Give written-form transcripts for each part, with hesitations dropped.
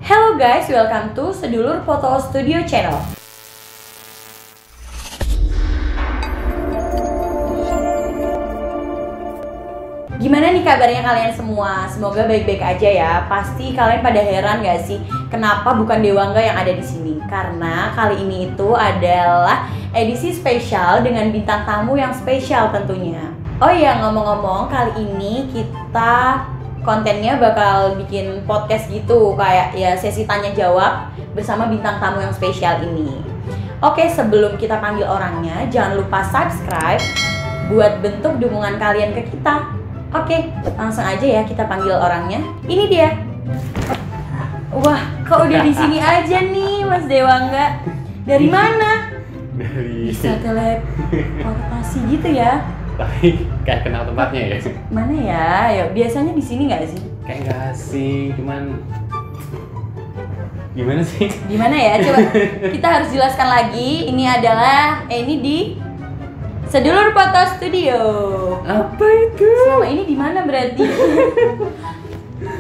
Hello guys, welcome to Sedulur Foto Studio Channel. Gimana nih kabarnya kalian semua? Semoga baik-baik aja ya. Pasti kalian pada heran gak sih kenapa bukan Dewangga yang ada di sini? Karena kali ini itu adalah edisi spesial dengan bintang tamu yang spesial tentunya. Oh iya, ngomong-ngomong, kali ini kita kontennya bakal bikin podcast gitu, kayak ya sesi tanya jawab bersama bintang tamu yang spesial ini. Oke, sebelum kita panggil orangnya, jangan lupa subscribe buat bentuk dukungan kalian ke kita. Oke, langsung aja ya kita panggil orangnya. Ini dia. Wah, kok udah di sini aja nih, Mas Dewangga? Dari mana? Dari Bisa teleportasi gitu ya? Tapi kayak kenal tempatnya ya. Mana ya? Ya biasanya di sini nggak sih? Kayak nggak asing, cuman gimana sih? Gimana ya? Coba kita harus jelaskan lagi. Ini adalah ini di Sedulur Foto Studio. Apa itu? Selama ini di mana berarti?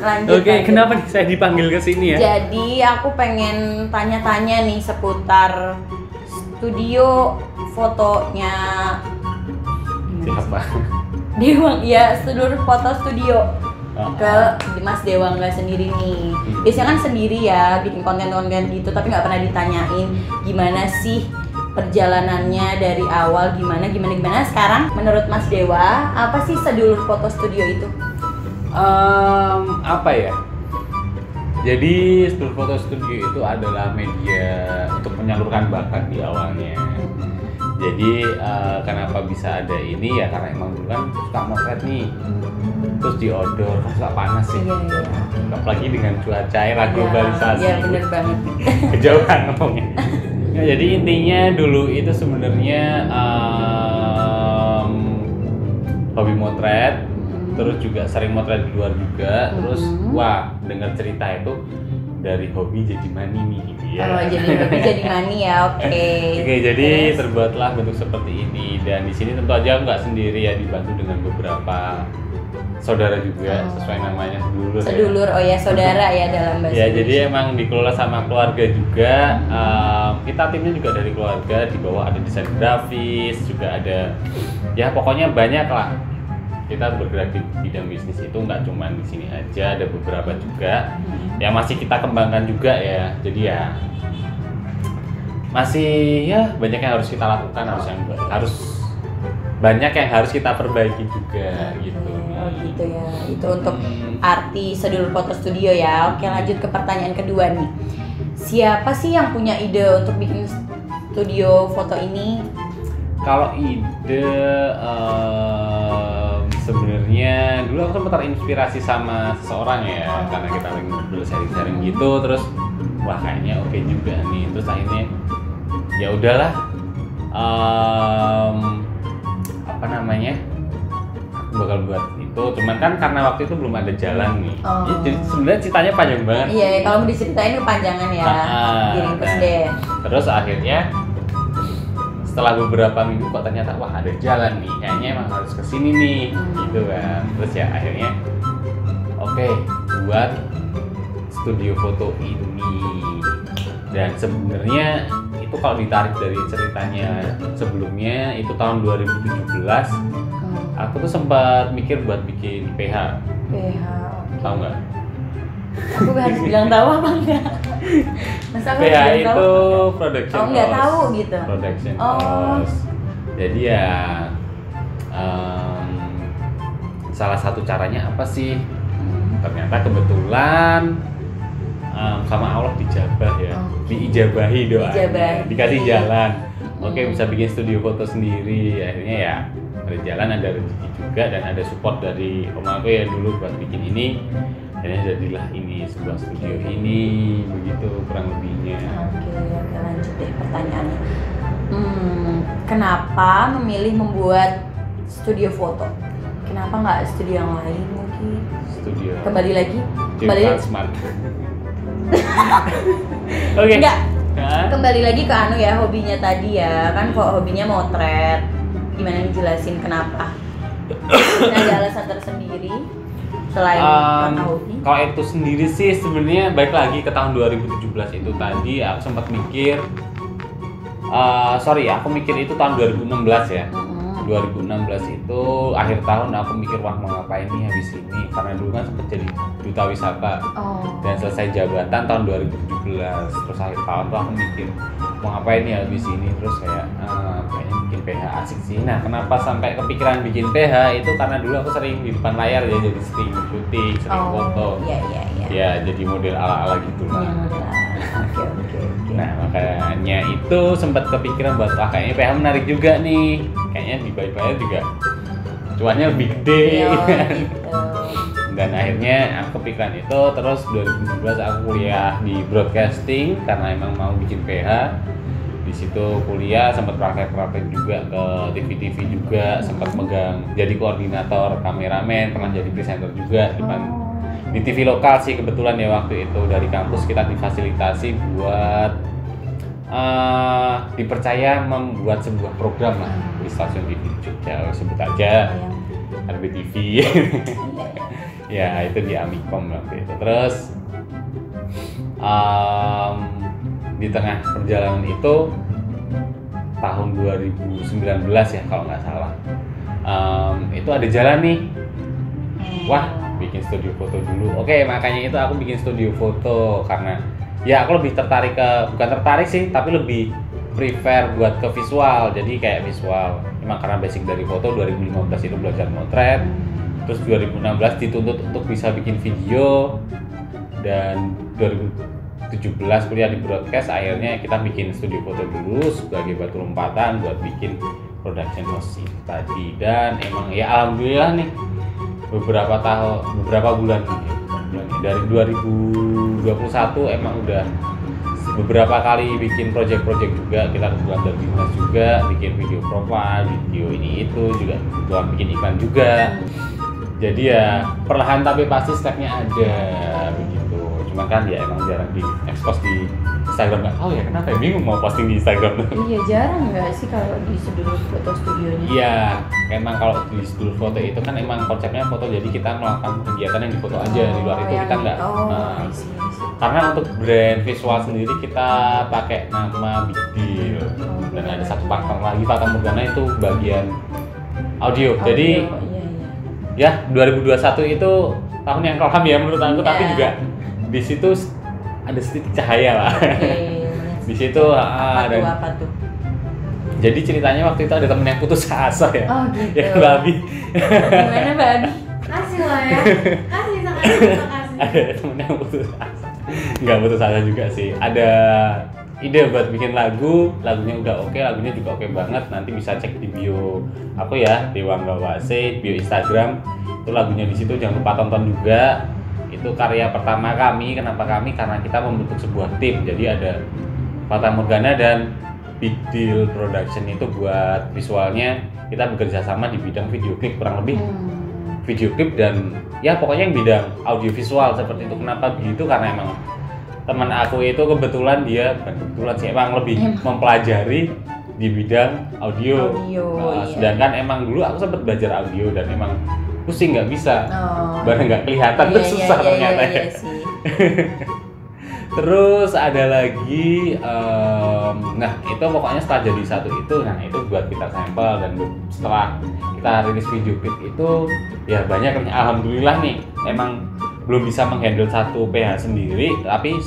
Lanjut. Oke, lanjut. kenapa saya dipanggil ke sini ya? Jadi aku pengen tanya-tanya nih seputar studio fotonya Siapa? Dewang, ya Sedulur Foto Studio ke Mas Dewangga sendiri nih. Biasanya kan sendiri ya bikin konten-konten gitu, tapi nggak pernah ditanyain gimana sih perjalanannya dari awal, gimana. Sekarang menurut Mas Dewa, apa sih Sedulur Foto Studio itu? Apa ya? Jadi Sedulur Foto Studio itu adalah media untuk menyalurkan bakat di awalnya. Jadi kenapa bisa ada ini ya karena emang dulu kan suka motret nih, terus di outdoor kan suka panas sih. Iya. Apalagi dengan cuaca era globalisasi. Iya bener banget. Kejauhan ngomongnya. Ya, jadi intinya dulu itu sebenarnya hobi motret, terus juga sering motret di luar juga, terus wah dengar cerita itu dari hobi jadi money nih gitu ya. Oh, jadi hobi jadi money ya, oke. Oke, jadi Terus? terbuatlah bentuk seperti ini dan di sini tentu aja nggak sendiri ya, dibantu dengan beberapa saudara juga sesuai namanya sedulur. Sedulur, oh ya saudara ya dalam bahasa Ya, Indonesia. jadi emang dikelola sama keluarga juga. Kita timnya juga dari keluarga, di bawah ada desain grafis, juga ada ya pokoknya banyak lah. Kita bergerak di bidang bisnis itu nggak cuma di sini aja, ada beberapa juga yang masih kita kembangkan juga ya. Jadi ya masih ya banyak yang harus kita lakukan, harus banyak yang harus kita perbaiki juga gitu. Oh gitu ya, itu untuk arti Sedulur Foto Studio ya. Oke, lanjut ke pertanyaan kedua nih. Siapa sih yang punya ide untuk bikin studio foto ini? Kalau ide sebenarnya dulu aku sempat terinspirasi sama seseorang ya, karena kita lagi dulu sharing-sharing gitu, terus wah kayaknya oke juga nih, terus akhirnya ya udahlah, apa namanya, aku bakal buat itu, cuman kan karena waktu itu belum ada jalan nih. Ya, jadi sebenarnya ceritanya panjang banget. Iya, kalau mau diceritain kepanjangan ya. Diringkus deh. Terus akhirnya setelah beberapa minggu kok ternyata wah ada jalan nih, kayaknya emang harus kesini nih gitu kan. Terus ya akhirnya oke, buat studio foto ini. Dan sebenarnya itu kalau ditarik dari ceritanya sebelumnya itu tahun 2017 aku tuh sempat mikir buat bikin PH. PH. Tahu nggak? Aku harus bilang tahu apa enggak? Masa aku PH harus bilang itu tahu? production Oh, nggak house. tahu gitu. Production Oh. house. Jadi ya salah satu caranya apa sih? Ternyata kebetulan sama Allah dijabah ya, diijabahi doanya, Diijabahi. dikasih jalan. Oke, bisa bikin studio foto sendiri. Akhirnya ya ada jalan, ada rezeki juga, dan ada support dari om aku ya dulu buat bikin ini. Akhirnya jadilah ini sebuah studio ini, begitu kurang lebihnya. Oke, lanjut deh pertanyaannya. Kenapa memilih membuat studio foto? Kenapa nggak studio yang lain mungkin? Studio. Kembali lagi? Smart. Oke. Enggak. Hah? Kembali lagi ke anu ya, hobinya tadi ya. Kan kok hobinya motret. Gimana dijelasin kenapa? Ada alasan tersendiri? selain hobi? Kalau itu sendiri sih sebenarnya balik lagi ke tahun 2017 itu tadi aku sempat mikir, aku mikir itu tahun 2016 ya. 2016 itu akhir tahun aku mikir wah mau ngapain nih habis ini, karena dulu kan sempat jadi duta wisata dan selesai jabatan tahun 2017. Terus akhir tahun tuh aku mikir mau ngapain nih habis ini, terus kayak kayaknya bikin PH asik sih. Nah kenapa sampai kepikiran bikin PH itu karena dulu aku sering di depan layar ya, jadi sering syuting, sering foto. Ya jadi model ala-ala gitu lah. Oke. Nah makanya itu sempat kepikiran buat kayaknya PH menarik juga nih, kayaknya dibayar juga cuannya lebih gede. Gitu. Dan akhirnya aku kepikiran itu, terus 2017 aku kuliah di broadcasting karena emang mau bikin PH. Di situ kuliah sempat praktek juga ke TV juga, sempat megang jadi koordinator kameramen, pernah jadi presenter juga di TV lokal sih kebetulan ya. Waktu itu dari kampus kita difasilitasi buat dipercaya membuat sebuah program lah di stasiun TV Jogja, sebut aja RBTV. Ya itu di Amikom waktu itu. Terus di tengah perjalanan itu tahun 2019 ya kalau nggak salah, itu ada jalan nih, wah bikin studio foto dulu. Oke, makanya itu aku bikin studio foto karena ya aku lebih tertarik bukan tertarik sih, tapi lebih prefer buat ke visual. Jadi kayak visual emang karena basic dari foto. 2015 itu belajar motret, terus 2016 dituntut untuk bisa bikin video, dan 2017 kuliah di broadcast. Akhirnya kita bikin studio foto dulu sebagai batu lompatan buat bikin production house tadi. Dan emang ya alhamdulillah nih beberapa bulan dari 2021 emang udah beberapa kali bikin project juga. Kita kebetulan dari dinas juga bikin video profile, video ini itu juga kebetulan bikin iklan juga. Jadi ya perlahan tapi pasti stepnya ada begitu. Cuma kan ya emang jarang di expose di Instagram, nggak tahu ya kenapa ya, bingung mau posting di Instagram. Iya jarang nggak sih kalau di studio foto studionya? Iya, emang kalau di studio foto itu kan emang konsepnya foto, jadi kita melakukan kegiatan yang difoto aja, di luar itu kita nggak. Karena untuk brand visual sendiri kita pakai nama Big Deal, dan ada satu partner lagi, Fata Morgana itu bagian audio. Jadi ya 2021 itu tahun yang kelam ya menurut aku, tapi juga di situ ada sedikit cahaya lah. Di situ apa tuh? Jadi ceritanya waktu itu ada temen yang putus asa ya. Oh gitu. Ya Babi. Gimana Babi? Kasih lah ya. Kasih. Ada temen yang putus asa. Nggak putus asa juga sih. Ada ide buat bikin lagunya udah oke, lagunya juga oke banget. Nanti bisa cek di bio aku ya, Dewangga Wase, bio Instagram. Itu lagunya di situ, jangan lupa tonton juga. Itu karya pertama kami. Kenapa kami? Karena kita membentuk sebuah tim. Jadi ada Fata Morgana dan Big Deal Production itu buat visualnya. Kita bekerja sama di bidang video klip, kurang lebih video klip dan ya pokoknya yang bidang audio visual seperti itu. Kenapa begitu? Karena emang teman aku itu kebetulan emang lebih mempelajari di bidang audio. Sedangkan emang dulu aku sempat belajar audio dan emang pusing, nggak bisa, barang nggak kelihatan, susah ternyata ya. Terus ada lagi, nah itu pokoknya setelah jadi satu itu, nah itu buat kita sampel, dan setelah kita rilis video klip itu ya banyak, alhamdulillah nih, emang belum bisa menghandle satu PH sendiri, tapi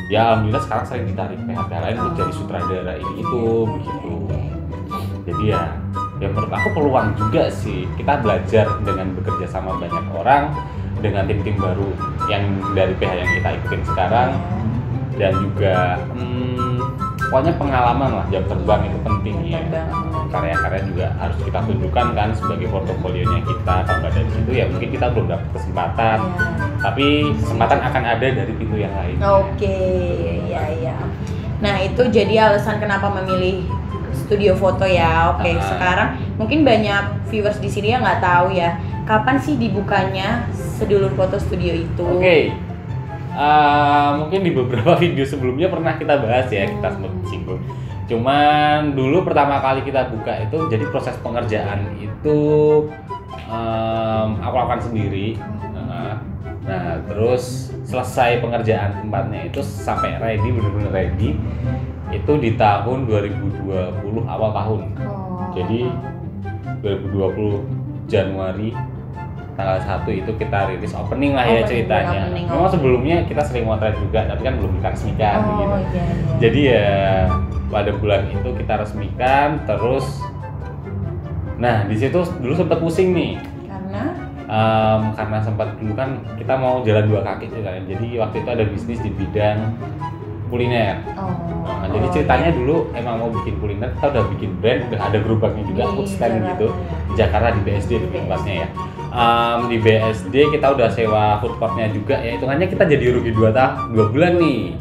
ya alhamdulillah sekarang sering ditarik PH lain untuk jadi sutradara ini itu begitu. Jadi ya menurut aku peluang juga sih, kita belajar dengan bekerja sama banyak orang, dengan tim-tim baru yang dari PH yang kita ikutin sekarang, dan juga pokoknya pengalaman lah, jam terbang itu penting ya. Karya-karya juga harus kita tunjukkan kan sebagai portofolionya kita. Kalau nggak dari situ ya mungkin kita belum dapat kesempatan, tapi kesempatan akan ada dari pintu yang lain. Oke, ya. Nah itu jadi alasan kenapa memilih studio foto ya. Oke, sekarang mungkin banyak viewers di sini yang nggak tahu ya, kapan sih dibukanya Sedulur Foto Studio itu? Oke. Mungkin di beberapa video sebelumnya pernah kita bahas ya, kita sempat singgung. Cuman dulu pertama kali kita buka itu, jadi proses pengerjaan itu aku lakukan sendiri. Nah, terus selesai pengerjaan tempatnya itu sampai ready, bener-bener ready itu di tahun 2020 awal tahun. Jadi 2020 Januari tanggal 1 itu kita rilis opening lah ya ceritanya. Memang sebelumnya kita sering motret juga, tapi kan belum kita resmikan gitu. Iya. Jadi ya pada bulan itu kita resmikan, terus nah di situ dulu sempat pusing nih. Karena sempat dulu kan kita mau jalan dua kaki tuh kan. Jadi waktu itu ada bisnis di bidang kuliner. Jadi ceritanya dulu emang mau bikin kuliner, kita udah bikin brand, udah ada gerobaknya juga, food stand gitu di Jakarta di BSD di tempatnya ya. Di BSD kita udah sewa food courtnya juga ya, hitungannya kita jadi rugi 2 bulan nih.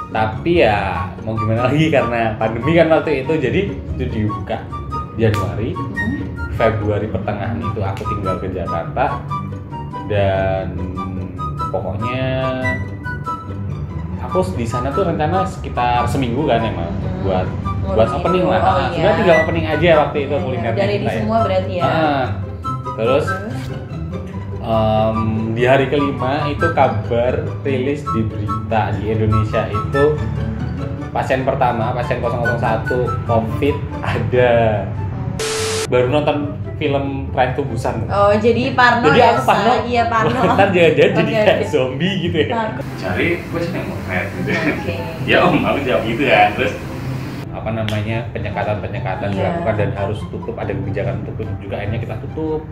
Tapi ya mau gimana lagi karena pandemi kan waktu itu, jadi itu dibuka Januari. Februari pertengahan itu aku tinggal ke Jakarta dan pokoknya aku di sana tuh rencana sekitar seminggu kan emang buat opening lah. Sebenarnya tinggal opening aja waktu itu kuliner dari kita semua berarti ya. Terus di hari kelima itu kabar rilis di berita di Indonesia itu pasien pertama, pasien 001 COVID ada. Baru nonton film Train to Busan. Jadi Parno. Jadi aku Parno. Iya, Parno. Ntar jadi kayak zombie gitu ya. Cari gue sih mau trend gitu. Ya aku jawab gitu ya. Terus penyekatan dilakukan dan harus tutup, ada kebijakan untuk tutup juga, akhirnya kita tutup.